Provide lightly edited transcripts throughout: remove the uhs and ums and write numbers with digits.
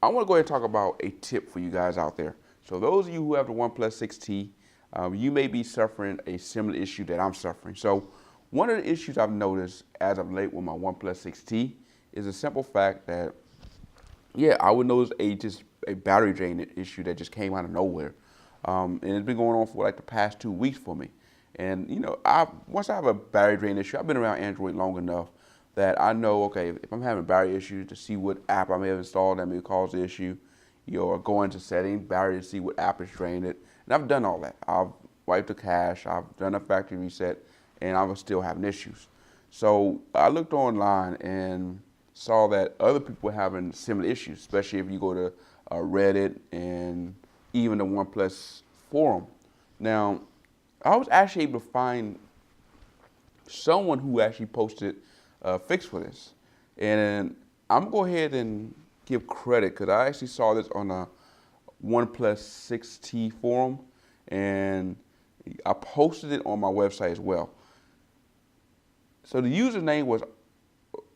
I want to go ahead and talk about a tip for you guys out there. So those of you who have the OnePlus 6T, you may be suffering a similar issue that I'm suffering. So one of the issues I've noticed as of late with my OnePlus 6T is the simple fact that, yeah, I would notice just a battery drain issue that just came out of nowhere. And it's been going on for like the past 2 weeks for me. And once I have a battery drain issue, I've been around Android long enough that I know, okay, if I'm having battery issues, to see what app I may have installed that may cause the issue, or go into settings, battery, to see what app is drained it. And I've done all that. I've wiped the cache, I've done a factory reset, and I was still having issues. So I looked online and saw that other people were having similar issues, especially if you go to Reddit and even the OnePlus forum. Now, I was actually able to find someone who actually posted a fix for this. And I'm gonna go ahead and give credit because I actually saw this on a OnePlus 6T forum and I posted it on my website as well. So the username was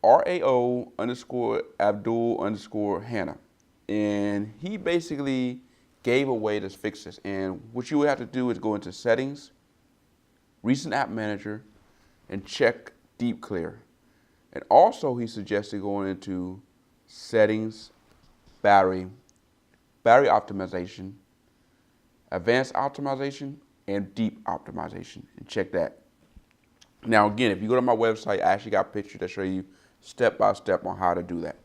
RAO underscore Abdul underscore Hannah. And he basically gave a way to fix this. And what you would have to do is go into settings, recent app manager, and check deep clear. And also he suggested going into settings, battery optimization, advanced optimization, and deep optimization, and check that. Now again, if you go to my website, I actually got pictures that show you step by step on how to do that.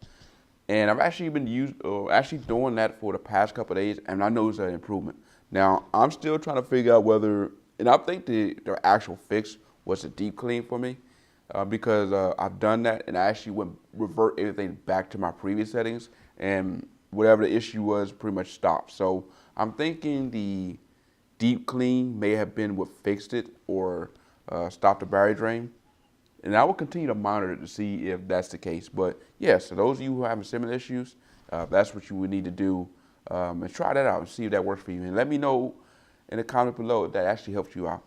And I've actually been actually doing that for the past couple of days, and I noticed an improvement. Now I'm still trying to figure out whether, and I think the actual fix was a deep clean for me, because I've done that and I actually went revert everything back to my previous settings, and whatever the issue was pretty much stopped. So I'm thinking the deep clean may have been what fixed it or stopped the battery drain. And I will continue to monitor it to see if that's the case. But yeah, so those of you who are having similar issues, that's what you would need to do, and try that out and see if that works for you. And let me know in the comment below if that actually helps you out.